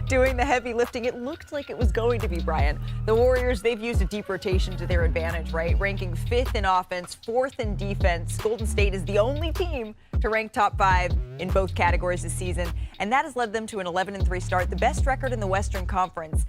doing the heavy lifting. It looked like it was going to be, Brian. The Warriors, they've used a deep rotation to their advantage, right? Ranking 5th in offense, 4th in defense. Golden State is the only team to rank top 5 in both categories this season, and that has led them to an 11-3 start, the best record in the Western Conference.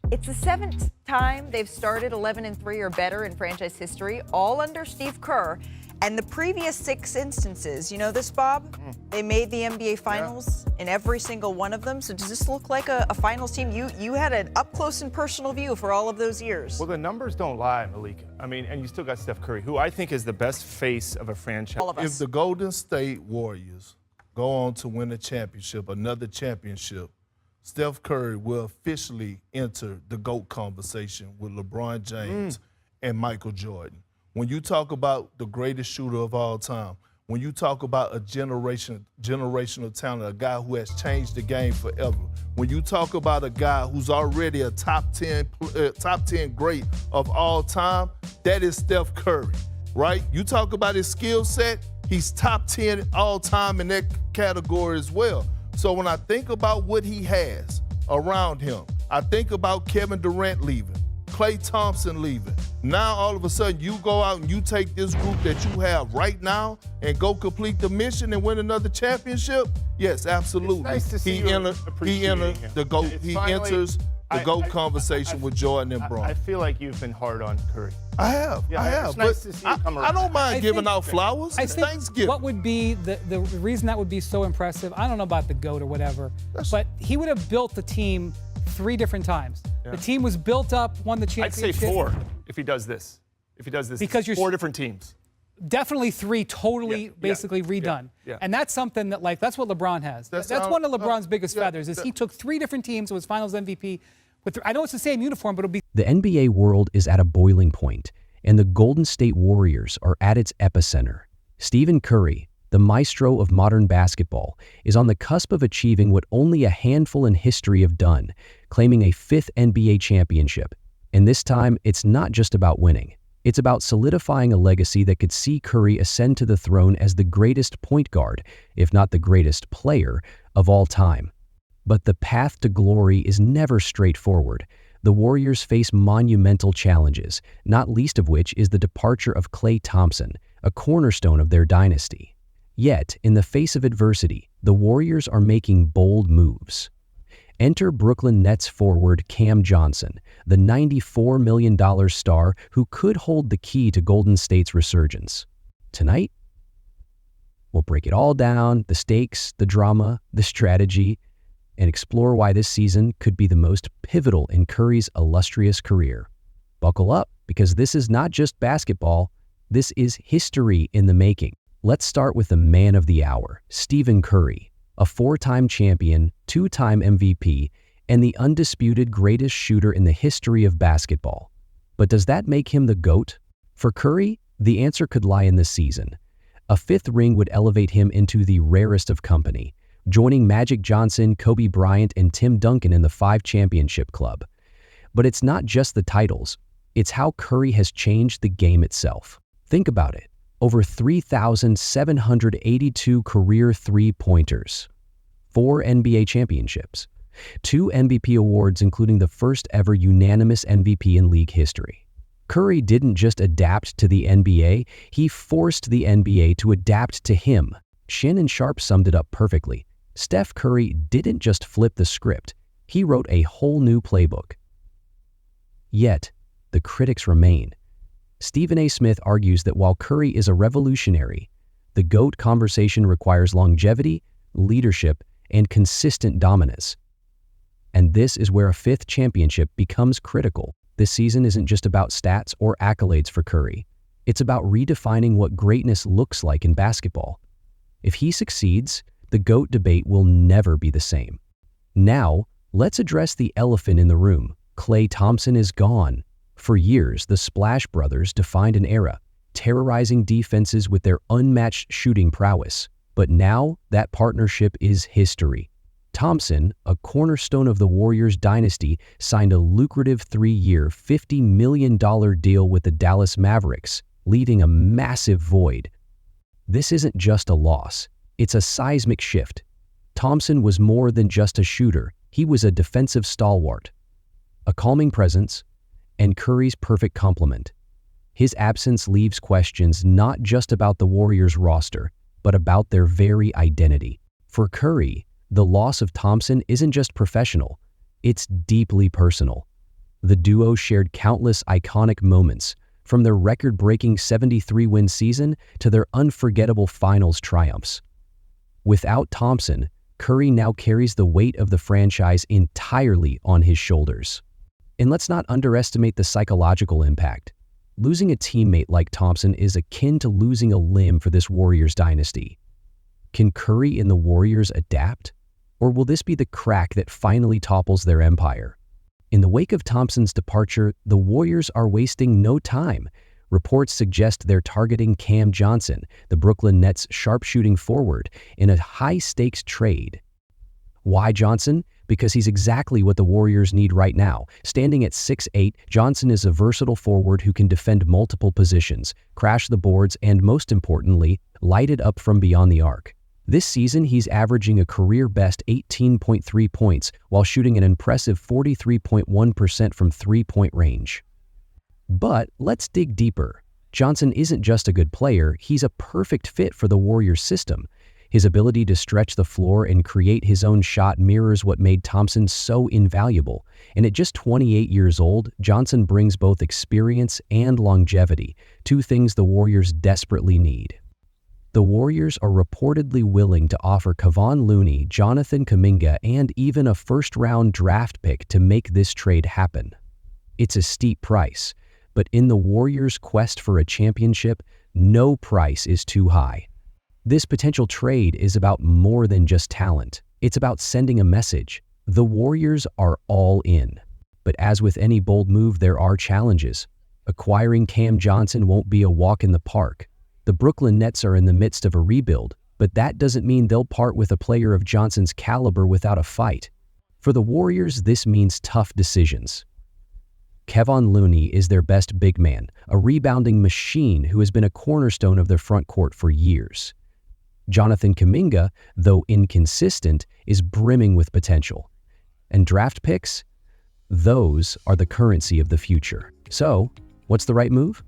It's the 7th time they've started 11-3 or better in franchise history, all under Steve Kerr. And the previous 6 instances, you know this, Bob? They made the NBA Finals in every single one of them. So does this look like a finals team? You had an up-close and personal view for all of those years. Well, the numbers don't lie, Malika. I mean, and you still got Steph Curry, who I think is the best face of a franchise. All of us. If the Golden State Warriors go on to win a championship, another championship, Steph Curry will officially enter the GOAT conversation with LeBron James and Michael Jordan. When you talk about the greatest shooter of all time, when you talk about a generational talent, a guy who has changed the game forever, when you talk about a guy who's already a top 10 great of all time, that is Steph Curry, right? You talk about his skill set, he's top 10 all time in that category as well. So when I think about what he has around him, I think about Kevin Durant leaving, Klay Thompson leaving. Now, all of a sudden, you go out and you take this group that you have right now and go complete the mission and win another championship? Yes, absolutely. It's nice to see he enters the GOAT conversation with Jordan and Bron. I feel like you've been hard on Curry. I have. It's nice to see you come around. I don't mind giving out flowers. It's Thanksgiving. What would be the reason that would be so impressive? I don't know about the GOAT or whatever, but he would have built the team 3 different times. The team was built up, won the championship. I'd say 4 if he does this. Because you're 4 different teams. Definitely 3 totally basically redone. And that's something that, like, that's what LeBron has. That's one of LeBron's biggest feathers is he took 3 different teams, was finals MVP. I know it's the same uniform, but it'll be. The NBA world is at a boiling point, and the Golden State Warriors are at its epicenter. Stephen Curry, the maestro of modern basketball, is on the cusp of achieving what only a handful in history have done, claiming a 5th NBA championship. And this time, it's not just about winning. It's about solidifying a legacy that could see Curry ascend to the throne as the greatest point guard, if not the greatest player, of all time. But the path to glory is never straightforward. The Warriors face monumental challenges, not least of which is the departure of Klay Thompson, a cornerstone of their dynasty. Yet, in the face of adversity, the Warriors are making bold moves. Enter Brooklyn Nets forward Cam Johnson, the $94 million star who could hold the key to Golden State's resurgence. Tonight, we'll break it all down, the stakes, the drama, the strategy, and explore why this season could be the most pivotal in Curry's illustrious career. Buckle up, because this is not just basketball, this is history in the making. Let's start with the man of the hour, Stephen Curry, a 4-time champion, 2-time MVP, and the undisputed greatest shooter in the history of basketball. But does that make him the GOAT? For Curry, the answer could lie in this season. A 5th ring would elevate him into the rarest of company, joining Magic Johnson, Kobe Bryant, and Tim Duncan in the 5-championship club. But it's not just the titles. It's how Curry has changed the game itself. Think about it. Over 3,782 career three-pointers, 4 NBA championships, 2 MVP awards including the first ever unanimous MVP in league history. Curry didn't just adapt to the NBA, he forced the NBA to adapt to him. Shannon Sharpe summed it up perfectly. Steph Curry didn't just flip the script, he wrote a whole new playbook. Yet, the critics remain. Stephen A. Smith argues that while Curry is a revolutionary, the GOAT conversation requires longevity, leadership, and consistent dominance. And this is where a 5th championship becomes critical. This season isn't just about stats or accolades for Curry. It's about redefining what greatness looks like in basketball. If he succeeds, the GOAT debate will never be the same. Now, let's address the elephant in the room. Klay Thompson is gone. For years, the Splash Brothers defined an era, terrorizing defenses with their unmatched shooting prowess. But now, that partnership is history. Thompson, a cornerstone of the Warriors dynasty, signed a lucrative 3-year, $50 million deal with the Dallas Mavericks, leaving a massive void. This isn't just a loss, it's a seismic shift. Thompson was more than just a shooter, He was a defensive stalwart, a calming presence, and Curry's perfect complement. His absence leaves questions not just about the Warriors' roster, but about their very identity. For Curry, the loss of Thompson isn't just professional, it's deeply personal. The duo shared countless iconic moments, from their record-breaking 73-win season to their unforgettable finals triumphs. Without Thompson, Curry now carries the weight of the franchise entirely on his shoulders. And let's not underestimate the psychological impact. Losing a teammate like Thompson is akin to losing a limb for this Warriors dynasty. Can Curry and the Warriors adapt? Or will this be the crack that finally topples their empire? In the wake of Thompson's departure, the Warriors are wasting no time. Reports suggest they're targeting Cam Johnson, the Brooklyn Nets' sharpshooting forward, in a high-stakes trade. Why Johnson? Because he's exactly what the Warriors need right now. Standing at 6'8", Johnson is a versatile forward who can defend multiple positions, crash the boards, and most importantly, light it up from beyond the arc. This season, he's averaging a career-best 18.3 points while shooting an impressive 43.1% from three-point range. But let's dig deeper. Johnson isn't just a good player, he's a perfect fit for the Warriors system. His ability to stretch the floor and create his own shot mirrors what made Thompson so invaluable. And at just 28 years old, Johnson brings both experience and longevity, two things the Warriors desperately need. The Warriors are reportedly willing to offer Kevon Looney, Jonathan Kuminga, and even a first-round draft pick to make this trade happen. It's a steep price, but in the Warriors' quest for a championship, no price is too high. This potential trade is about more than just talent. It's about sending a message. The Warriors are all in. But as with any bold move, there are challenges. Acquiring Cam Johnson won't be a walk in the park. The Brooklyn Nets are in the midst of a rebuild, but that doesn't mean they'll part with a player of Johnson's caliber without a fight. For the Warriors, this means tough decisions. Kevon Looney is their best big man, a rebounding machine who has been a cornerstone of their front court for years. Jonathan Kuminga, though inconsistent, is brimming with potential. And draft picks? Those are the currency of the future. So, what's the right move?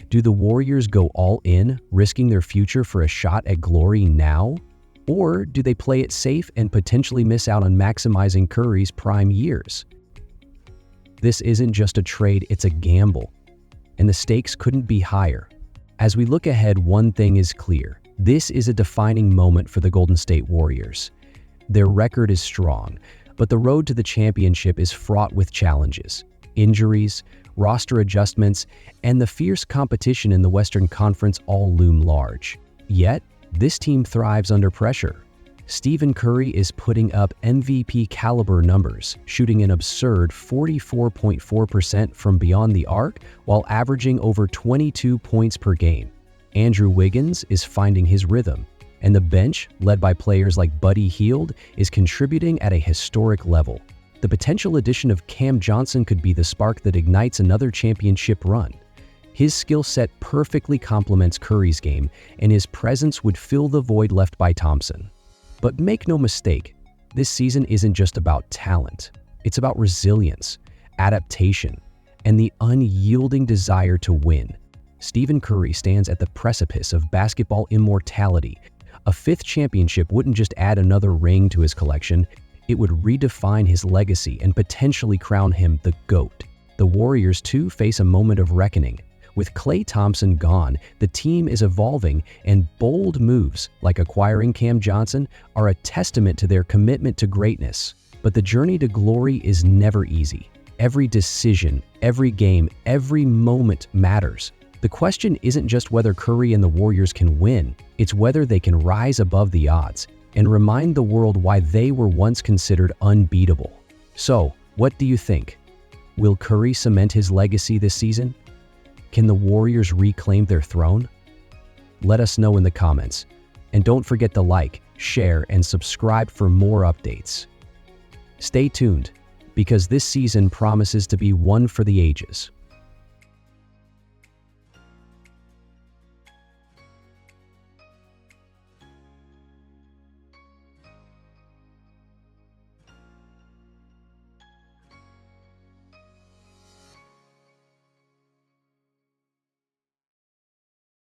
Do the Warriors go all in, risking their future for a shot at glory now? Or do they play it safe and potentially miss out on maximizing Curry's prime years? This isn't just a trade, it's a gamble. And the stakes couldn't be higher. As we look ahead, one thing is clear. This is a defining moment for the Golden State Warriors. Their record is strong, but the road to the championship is fraught with challenges. Injuries, roster adjustments, and the fierce competition in the Western Conference all loom large. Yet, this team thrives under pressure. Stephen Curry is putting up MVP-caliber numbers, shooting an absurd 44.4% from beyond the arc while averaging over 22 points per game. Andrew Wiggins is finding his rhythm, and the bench, led by players like Buddy Hield, is contributing at a historic level. The potential addition of Cam Johnson could be the spark that ignites another championship run. His skill set perfectly complements Curry's game, and his presence would fill the void left by Thompson. But make no mistake, this season isn't just about talent. It's about resilience, adaptation, and the unyielding desire to win. Stephen Curry stands at the precipice of basketball immortality. A fifth championship wouldn't just add another ring to his collection, it would redefine his legacy and potentially crown him the GOAT. The Warriors, too, face a moment of reckoning. With Klay Thompson gone, the team is evolving, and bold moves, like acquiring Cam Johnson, are a testament to their commitment to greatness. But the journey to glory is never easy. Every decision, every game, every moment matters. The question isn't just whether Curry and the Warriors can win, it's whether they can rise above the odds and remind the world why they were once considered unbeatable. So, what do you think? Will Curry cement his legacy this season? Can the Warriors reclaim their throne? Let us know in the comments. And don't forget to like, share, and subscribe for more updates. Stay tuned, because this season promises to be one for the ages.